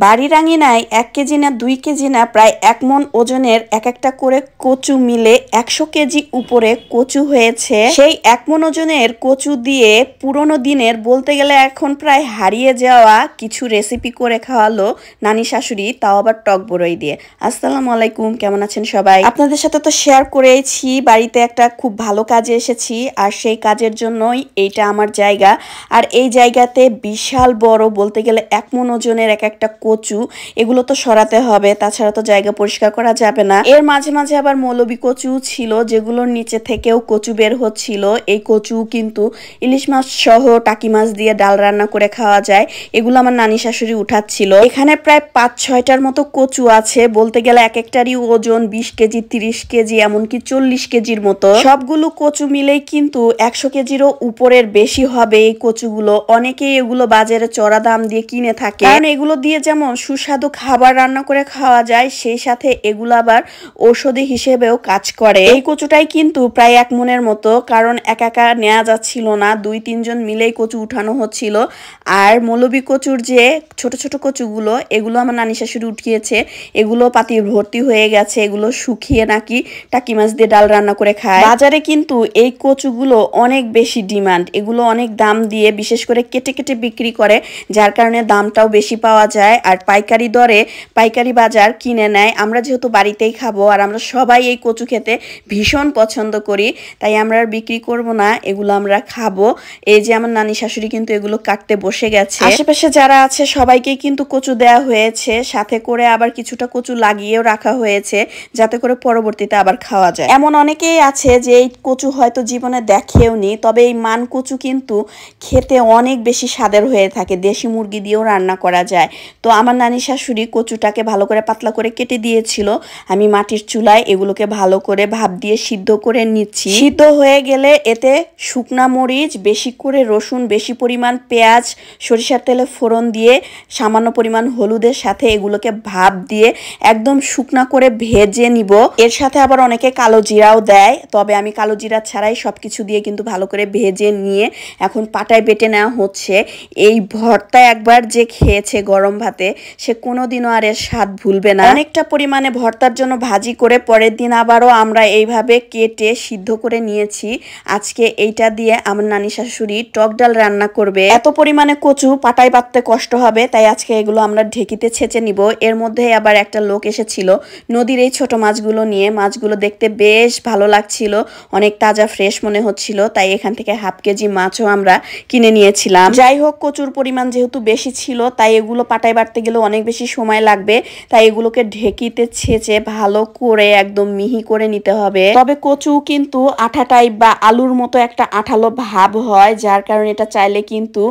বাড়ির আঙিনায় 1 কেজি না 2 কেজি না প্রায় 1 মণ ওজনের এক একটা করে কচু মিলে 100 কেজি উপরে কচু হয়েছে। সেই 1 মণ ওজনের কচু দিয়ে পুরনো দিনের বলতে গেলে এখন প্রায় হারিয়ে যাওয়া কিছু রেসিপি করে খাওয়ালো নানি শাশুড়ি, তাও আবার টক বড়ই দিয়ে। আসসালামু আলাইকুম, কেমন আছেন সবাই? আপনাদের সাথে তো শেয়ার করেইছি বাড়িতে একটা খুব ভালো কাজে এসেছি, আর সেই কাজের জন্যই এইটা আমার জায়গা। আর এই জায়গাতে বিশাল বড় বলতে গেলে 1 মণ ওজনের এক একটা কচু, এগুলো তো সরাতে হবে, তাছাড়া তো জায়গা পরিষ্কার করা যাবে না। এর মাঝে মাঝে আবার মৌলবি কচু ছিল যেগুলোর নিচে থেকেও কচু বের হচ্ছিল। এই কচু কিন্তু ইলিশ মাছ সহ টাকি মাছ দিয়ে ডাল রান্না করে খাওয়া যায়। এগুলো আমার নানি শাশুড়ি উঠাচ্ছিল। এখানে প্রায় 5-6টার মতো কচু আছে, বলতে গেলে এক একটারই ওজন 20 কেজি, 30 কেজি, এমনকি 40 কেজির মতো। সবগুলো কচু মিলেই কিন্তু 100 কেজিরও উপরের বেশি হবে এই কচুগুলো। অনেকেই এগুলো বাজারে চড়া দাম দিয়ে কিনে থাকে, কারণ এগুলো দিয়ে যেমন সুস্বাদু খাবার রান্না করে খাওয়া যায়, সেই সাথে এগুলো আবার ঔষধি হিসেবেও কাজ করে। এই কচুটাই কিন্তু প্রায় 1 মণের মতো, কারণ একা একা নেওয়া যাচ্ছিল না, 2-3 জন মিলেই কচু উঠানো হচ্ছিল। আর মৌলবি কচুর যে ছোট ছোট কচুগুলো, এগুলো আমার নানি শাশুড়ি উঠিয়েছে। এগুলো পাতির ভর্তি হয়ে গেছে, এগুলো শুকিয়ে নাকি টাকি মাছ দিয়ে ডাল রান্না করে খায়। বাজারে কিন্তু এই কচুগুলো অনেক বেশি ডিমান্ড, এগুলো অনেক দাম দিয়ে বিশেষ করে কেটে কেটে বিক্রি করে, যার কারণে দামটাও বেশি পাওয়া যায়। আর পাইকারি দরে পাইকারি বাজার কিনে নেয়। আমরা যেহেতু বাড়িতেই খাবো আর আমরা সবাই এই কচু খেতে ভীষণ পছন্দ করি, তাই আমরা আর বিক্রি করব না, এগুলো আমরা খাবো। এই যে আমার নানি শাশুড়ি কিন্তু এগুলো কাটতে বসে গেছে। আশেপাশে যারা আছে সবাইকে কিন্তু কচু দেয়া হয়েছে, সাথে করে আবার কিছুটা কচু লাগিয়েও রাখা হয়েছে যাতে করে পরবর্তীতে আবার খাওয়া যায়। এমন অনেকেই আছে যে এই কচু হয়তো জীবনে দেখেও নি, তবে এই মান কচু কিন্তু খেতে অনেক বেশি স্বাদের হয়ে থাকে, দেশি মুরগি দিয়েও রান্না করা যায়। তো আমার নানি শাশুড়ি কচুটাকে ভালো করে পাতলা করে কেটে দিয়েছিল। আমি মাটির চুলায় এগুলোকে ভালো করে ভাপ দিয়ে সিদ্ধ করে নিচ্ছি। সিদ্ধ হয়ে গেলে এতে শুকনা মরিচ, বেশি করে রসুন, বেশি পরিমাণ পেঁয়াজ, সরিষার তেলে ফোড়ন দিয়ে সামান্য পরিমাণ হলুদের সাথে এগুলোকে ভাপ দিয়ে একদম শুকনা করে ভেজে নিব। এর সাথে আবার অনেকে কালো জিরাও দেয়, তবে আমি কালো জিরা ছাড়াই সবকিছু দিয়ে কিন্তু ভালো করে ভেজে নিয়ে এখন পাটায় বেটে নেওয়া হচ্ছে। এই ভর্তা একবার যে খেয়েছে গরম ভাতে, সে কোনোদিনও আর এর স্বাদ ভুলবে না। অনেকটা পরিমাণে ভর্তার জন্য ভাজি করে পরের দিন আবারও আমরা এইভাবে কেটে সিদ্ধ করে নিয়েছি। আজকে এইটা দিয়ে আমার নানি শাশুড়ি টক ডাল রান্না করবে। এত পরিমাণে কচু পাটায় বাটতে কষ্ট হবে, তাই আজকে এগুলো আমরা ঢেকিতে ছেঁচে নিব। এর মধ্যে আবার একটা লোক এসেছিল নদীর এই ছোট মাছগুলো নিয়ে। মাছগুলো দেখতে বেশ ভালো লাগছিল, অনেক তাজা ফ্রেশ মনে হচ্ছিল, তাই এখান থেকে হাফ কেজি মাছও আমরা কিনে নিয়েছিলাম। যাই হোক, কচুর পরিমাণ যেহেতু বেশি ছিল, তাই এগুলো পাটায় বাটতে গেলে অনেক বেশি সময় লাগবে, তাই এগুলোকে ঢেকিতে ছেঁচে ভালো করে একদম মিহি করে নিতে হবে। তবে কচু কিন্তু আঠা টাইপ বা আলুর মতো একটা আঠালো ভাব হয়, যার কারণে এটা চাইলে কিন্তু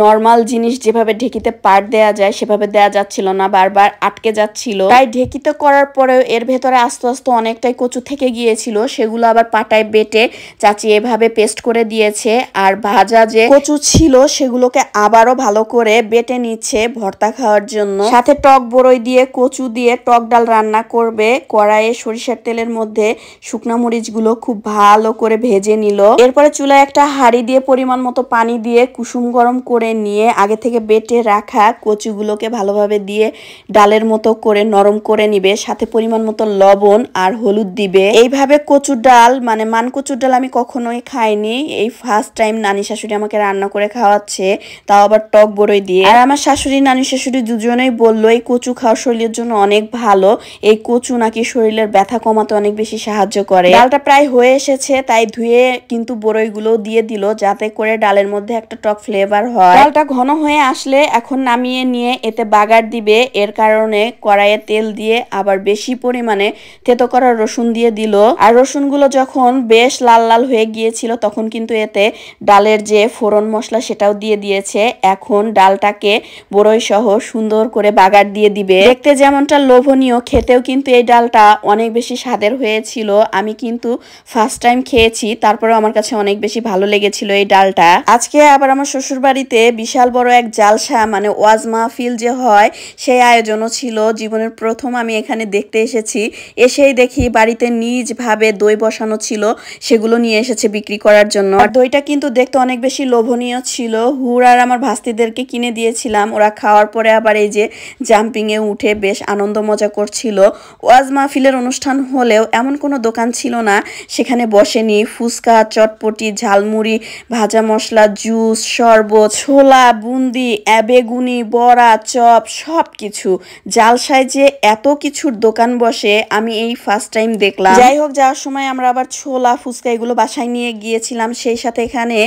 নর্মাল জিনিস যেভাবে ঢেকিতে পাট দেয়া যায় সেভাবে দেয়া যাচ্ছিল না, বারবার আটকে যাচ্ছিল। তাই ঢেকিতে করার পরেও এর ভেতরে আস্তে আস্তে অনেকটাই কচু থেকে গিয়েছিল, সেগুলো আবার পাটায় বেটে চাচি এভাবে পেস্ট করে দিয়েছে। আর ভাজা যে কচু ছিল সেগুলোকে আবারও ভালো করে বেটে নিচ্ছে ভর্তা খাওয়ার জন্য। সাথে টক বড়ই দিয়ে কচু দিয়ে টক ডাল রান্না করবে। কড়াইয়ে সরিষার তেলের মধ্যে শুকনা মরিচগুলো খুব ভালো করে ভেজে নিল। এরপরে চুলায় একটা হাঁড়ি দিয়ে পরিমাণ মতো পানি দিয়ে কুসুম গরম করে নিয়ে আগে থেকে বেটে রাখা কচুগুলোকে ভালোভাবে দিয়ে ডালের মতো করে নরম করে নিবে। সাথে পরিমাণ মতো লবণ আর হলুদ দিবে। এইভাবে কচুর ডাল মানে মান কচুর ডাল আমি কখনোই খাইনি, এই ফার্স্ট টাইম নানি শাশুড়ি আমাকে রান্না করে খাওয়াচ্ছে, তাও আবার টক বড়ই দিয়ে। আর আমার শাশুড়ি নানি শাশুড়ি দুজনেই বললো এই কচু খাওয়া শরীরের জন্য অনেক ভালো, এই কচু নাকি শরীরের ব্যথা কমাতে অনেক বেশি সাহায্য করে। ডালটা প্রায় হয়ে এসেছে, তাই ধুয়ে কিন্তু বড়ইগুলো দিয়ে দিল যাতে করে ডালের মধ্যে একটা টক ফ্লেভার হয়। ডালটা ঘন হয়ে আসলে এখন নামিয়ে নিয়ে এতে বাগার দিবে। এর কারণে কড়াইয়ে তেল দিয়ে আবার বেশি পরিমাণে থেতো করা রসুন দিয়ে দিল। আর রসুনগুলো যখন বেশ লাল লাল হয়ে গিয়েছিল তখন কিন্তু এতে ডালের যে ফোড়ন মশলা সেটাও দিয়ে দিয়েছে। এখন ডালটাকে বড়ই সহ সুন্দর করে বাগার দিয়ে দিবে। দেখতে যেমনটা লোভনীয়, খেতেও কিন্তু এই ডালটা অনেক বেশি স্বাদের হয়েছিল। আমি কিন্তু ফার্স্ট টাইম খেয়েছি, তারপরেও আমার কাছে অনেক বেশি ভালো লেগেছিল এই ডালটা। আজকে আবার আমার শ্বশুর বাড়িতে বিশাল বড় এক জালসা মানে ওয়াজ মাহফিল যে হয় সেই আয়োজনও ছিল। জীবনের প্রথম আমি এখানে দেখতে এসেছি। এসেই দেখি বাড়িতে নিজভাবে দই বসানো ছিল, সেগুলো নিয়ে এসেছে বিক্রি করার জন্য। আর দইটা কিন্তু দেখতে অনেক বেশি লোভনীয় ছিল। হুর আর আমার ভাস্তিদেরকে কিনে দিয়েছিলাম, ওরা খাওয়ার পরে আবার আবার এই যে জাম্পিংয়ে উঠে বেশ আনন্দ মজা করছিল। ওয়াজ মাহফিলের অনুষ্ঠান হলেও এমন কোনো দোকান ছিল না সেখানে বসেনি। ফুচকা, চটপটি, ঝালমুড়ি, ভাজা মশলা, জুস, শরবত, ছোলা, বুন্দি, বেগুনি, বড়া, চপ সব কিছু। জালসায় যে এত কিছুর দোকান বসে আমি এই ফার্স্ট টাইম দেখলাম। যাই হোক, যাওয়ার সময় আমরা আবার ছোলা, ফুচকা এগুলো বাসায় নিয়ে গিয়েছিলাম। সেই সাথে এখানে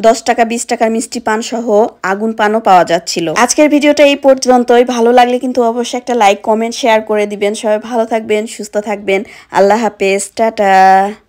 10 টাকা 20 টাকার মিষ্টি পান সহ আগুন পানও পাওয়া যাচ্ছিল। আজকের ভিডিওটা এই পর্যন্তই। ভালো লাগলে কিন্তু অবশ্যই একটা লাইক, কমেন্ট, শেয়ার করে দিবেন। সবাই ভালো থাকবেন, সুস্থ থাকবেন। আল্লাহ হাফেজ, টাটা।